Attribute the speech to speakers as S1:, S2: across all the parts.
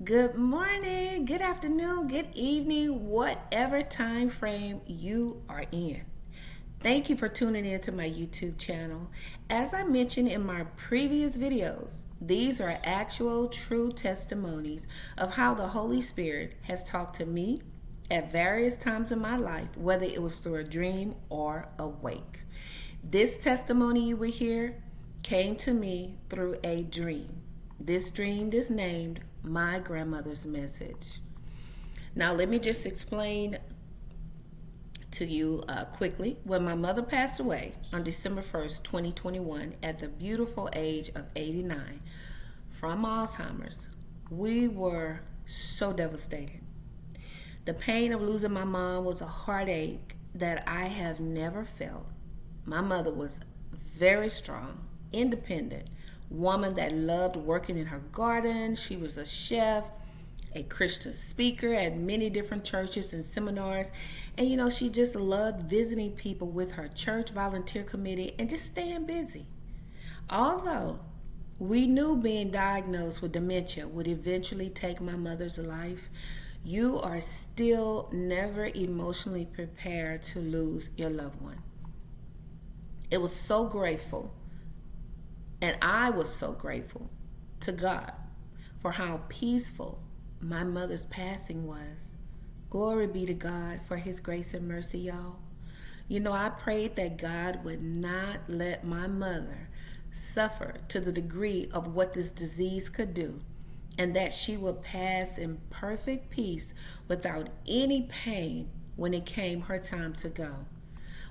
S1: Good morning, good afternoon, good evening, whatever time frame you are in. Thank you for tuning in to my YouTube channel. As I mentioned in my previous videos, these are actual true testimonies of how the Holy Spirit has talked to me at various times in my life, whether it was through a dream or awake. This testimony you will hear came to me through a dream. This dream is named My Grandmother's Message. Now, let me just explain to you quickly. When my mother passed away on December 1st, 2021, at the beautiful age of 89 from Alzheimer's, we were so devastated. The pain of losing my mom was a heartache that I have never felt. My mother was very strong, independent woman that loved working in her garden. She was a chef, a Christian speaker at many different churches and seminars. And she just loved visiting people with her church volunteer committee and just staying busy. Although we knew being diagnosed with dementia would eventually take my mother's life, you are still never emotionally prepared to lose your loved one. It was so grateful, and I was so grateful to God for how peaceful my mother's passing was. Glory be to God for his grace and mercy, y'all. I prayed that God would not let my mother suffer to the degree of what this disease could do, and that she would pass in perfect peace without any pain when it came her time to go.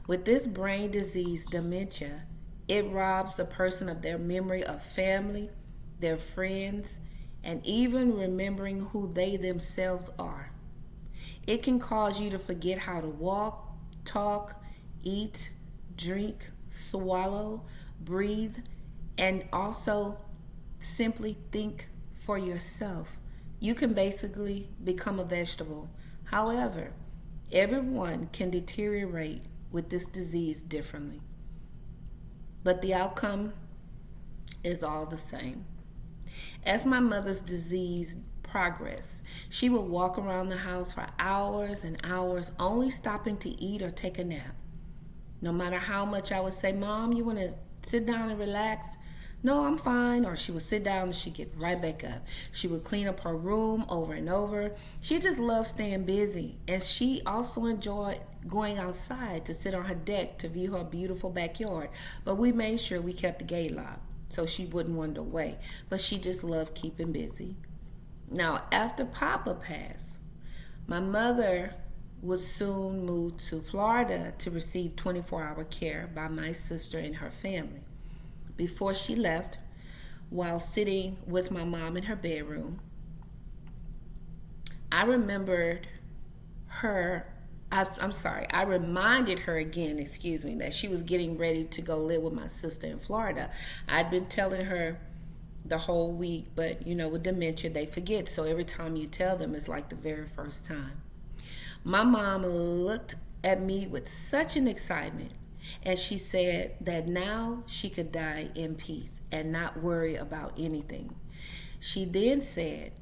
S1: With this brain disease, dementia, it robs the person of their memory of family, their friends, and even remembering who they themselves are. It can cause you to forget how to walk, talk, eat, drink, swallow, breathe, and also simply think for yourself. You can basically become a vegetable. However, everyone can deteriorate with this disease differently. But the outcome is all the same. As my mother's disease progressed, she would walk around the house for hours and hours, only stopping to eat or take a nap. No matter how much I would say, "Mom, you want to sit down and relax?" "No, I'm fine." Or she would sit down and she'd get right back up. She would clean up her room over and over. She just loved staying busy. And she also enjoyed going outside to sit on her deck to view her beautiful backyard. But we made sure we kept the gate locked so she wouldn't wander away. But she just loved keeping busy. Now, after Papa passed, my mother would soon move to Florida to receive 24-hour care by my sister and her family. Before she left, while sitting with my mom in her bedroom, I remembered her. I reminded her again, that she was getting ready to go live with my sister in Florida. I'd been telling her the whole week, but with dementia, they forget. So every time you tell them, it's like the very first time. My mom looked at me with such an excitement, and she said that now she could die in peace and not worry about anything. She then said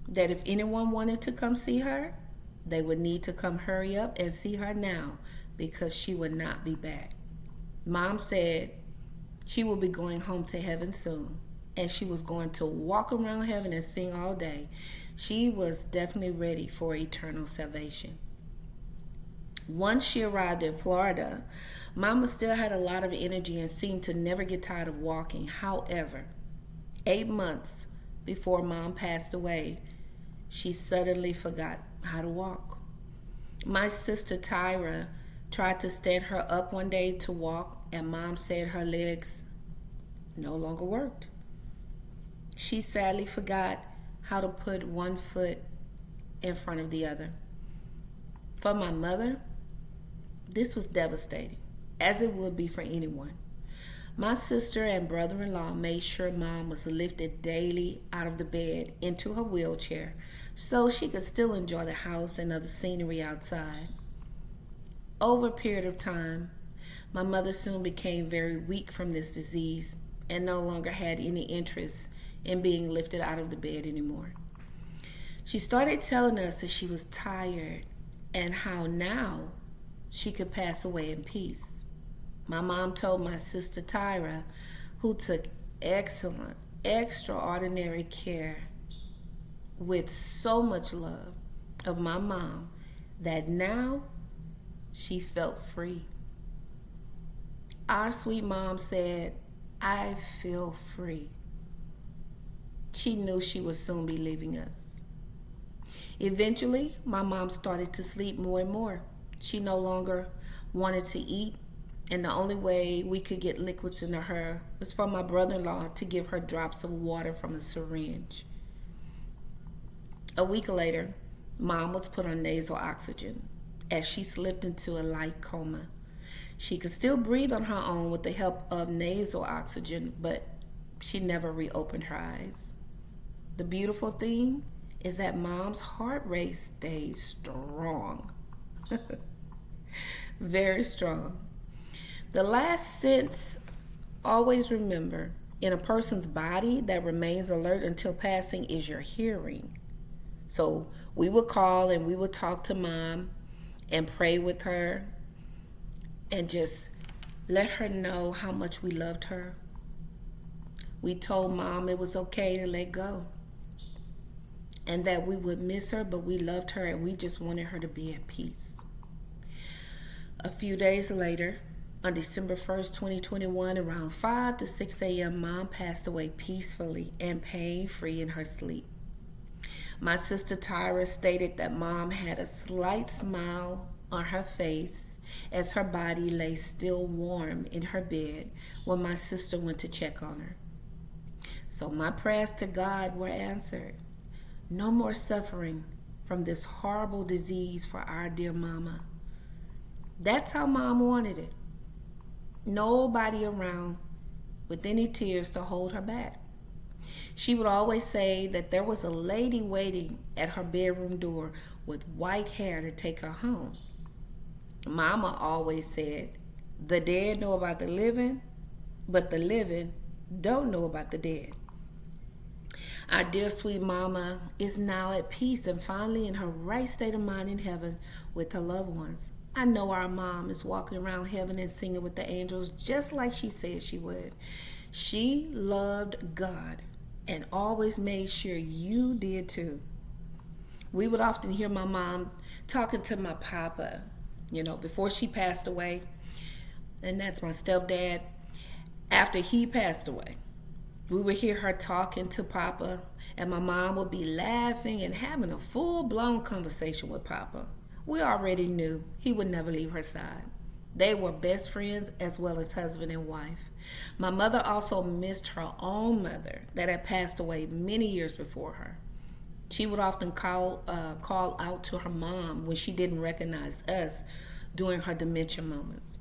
S1: that if anyone wanted to come see her, they would need to come hurry up and see her now because she would not be back. Mom said she will be going home to heaven soon, and she was going to walk around heaven and sing all day. She was definitely ready for eternal salvation. Once she arrived in Florida, Mama still had a lot of energy and seemed to never get tired of walking. However, 8 months before Mom passed away, she suddenly forgot how to walk. My sister Tyra tried to stand her up one day to walk, and Mom said her legs no longer worked. She sadly forgot how to put one foot in front of the other. For my mother, this was devastating, as it would be for anyone. My sister and brother-in-law made sure Mom was lifted daily out of the bed into her wheelchair so she could still enjoy the house and other scenery outside. Over a period of time, my mother soon became very weak from this disease and no longer had any interest in being lifted out of the bed anymore. She started telling us that she was tired and how now she could pass away in peace. My mom told my sister Tyra, who took excellent, extraordinary care with so much love of my mom, that now she felt free. Our sweet mom said, "I feel free." She knew she would soon be leaving us. Eventually, my mom started to sleep more and more. She no longer wanted to eat, and the only way we could get liquids into her was for my brother-in-law to give her drops of water from a syringe. A week later, Mom was put on nasal oxygen as she slipped into a light coma. She could still breathe on her own with the help of nasal oxygen, but she never reopened her eyes. The beautiful thing is that Mom's heart rate stayed strong. Very strong. The last sense, always remember, in a person's body that remains alert until passing is your hearing. So we would call and we would talk to Mom and pray with her and just let her know how much we loved her. We told Mom it was okay to let go and that we would miss her, but we loved her and we just wanted her to be at peace. A few days later, on December 1st, 2021, around 5 to 6 a.m., Mom passed away peacefully and pain-free in her sleep. My sister Tyra stated that Mom had a slight smile on her face as her body lay still warm in her bed when my sister went to check on her. So my prayers to God were answered. No more suffering from this horrible disease for our dear mama. That's how Mom wanted it. Nobody around with any tears to hold her back. She would always say that there was a lady waiting at her bedroom door with white hair to take her home. Mama always said, the dead know about the living, but the living don't know about the dead. Our dear sweet mama is now at peace and finally in her right state of mind in heaven with her loved ones. I know our mom is walking around heaven and singing with the angels just like she said she would. She loved God and always made sure you did too. We would often hear my mom talking to my papa, before she passed away. And that's my stepdad. After he passed away, we would hear her talking to Papa, and my mom would be laughing and having a full-blown conversation with Papa. We already knew he would never leave her side. They were best friends as well as husband and wife. My mother also missed her own mother that had passed away many years before her. She would often call out to her mom when she didn't recognize us during her dementia moments.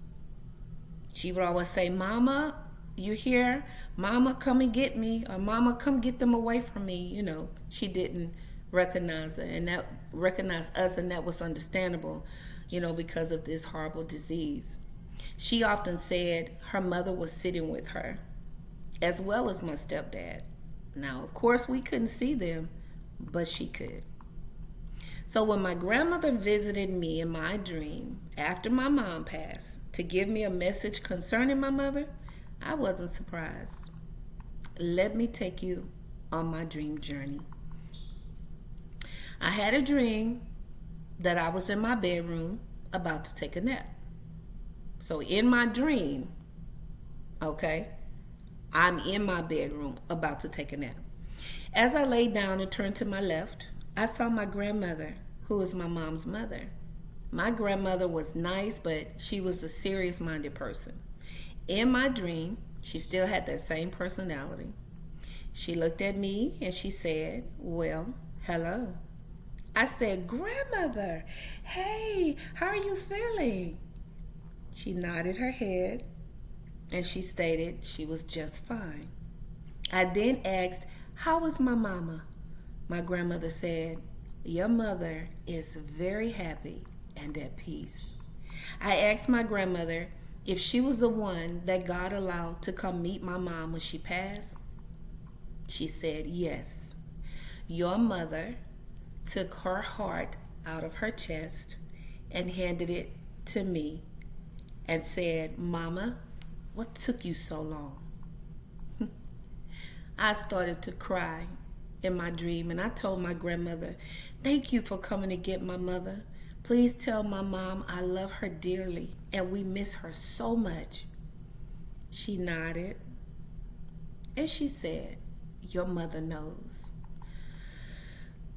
S1: She would always say, "Mama, you here? Mama, come and get me," or "Mama, come get them away from me." She didn't recognize her and that recognized us, and that was understandable, because of this horrible disease. She often said her mother was sitting with her, as well as my stepdad. Now, of course, we couldn't see them, but she could. So when my grandmother visited me in my dream after my mom passed to give me a message concerning my mother, I wasn't surprised. Let me take you on my dream journey. I had a dream that I was in my bedroom about to take a nap. So in my dream, I'm in my bedroom about to take a nap. As I laid down and turned to my left, I saw my grandmother, who is my mom's mother. My grandmother was nice, but she was a serious-minded person. In my dream, she still had that same personality. She looked at me and she said, "Well, hello." I said, "Grandmother, hey, how are you feeling?" She nodded her head and she stated she was just fine. I then asked, "How is my mama?" My grandmother said, "Your mother is very happy and at peace." I asked my grandmother if she was the one that God allowed to come meet my mom when she passed. She said, "Yes, your mother took her heart out of her chest and handed it to me and said, "Mama, what took you so long?" I started to cry in my dream, and I told my grandmother, "Thank you for coming to get my mother. Please tell my mom I love her dearly and we miss her so much." She nodded and she said, "Your mother knows."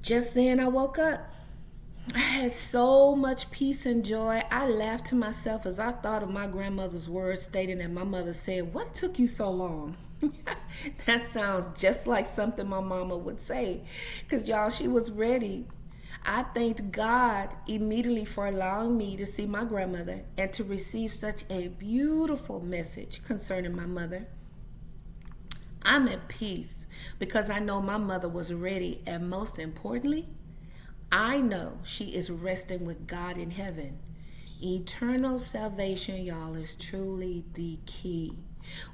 S1: Just then I woke up. I had so much peace and joy. I laughed to myself as I thought of my grandmother's words stating that my mother said, "What took you so long?" That sounds just like something my mama would say. Because, y'all, she was ready. I thanked God immediately for allowing me to see my grandmother and to receive such a beautiful message concerning my mother. I'm at peace because I know my mother was ready, and most importantly, I know she is resting with God in heaven. Eternal salvation, y'all, is truly the key.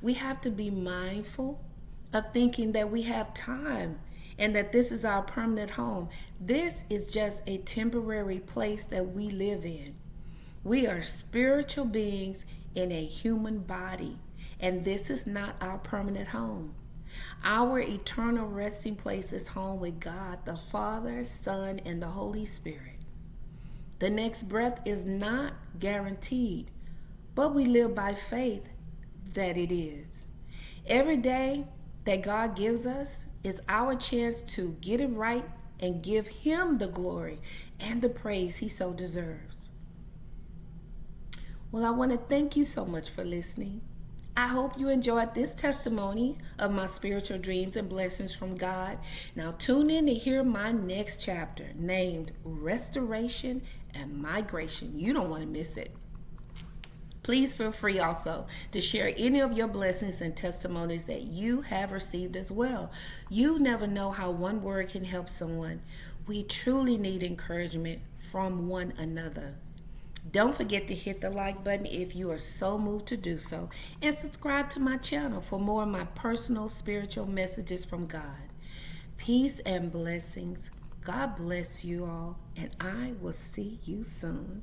S1: We have to be mindful of thinking that we have time and that this is our permanent home. This is just a temporary place that we live in. We are spiritual beings in a human body, and this is not our permanent home. Our eternal resting place is home with God, the Father, Son, and the Holy Spirit. The next breath is not guaranteed, but we live by faith that it is. Every day that God gives us is our chance to get it right and give Him the glory and the praise He so deserves. Well, I want to thank you so much for listening. I hope you enjoyed this testimony of my spiritual dreams and blessings from God. Now tune in to hear my next chapter named Restoration and Migration. You don't want to miss it. Please feel free also to share any of your blessings and testimonies that you have received as well. You never know how one word can help someone. We truly need encouragement from one another. Don't forget to hit the like button if you are so moved to do so, and subscribe to my channel for more of my personal spiritual messages from God. Peace and blessings. God bless you all, and I will see you soon.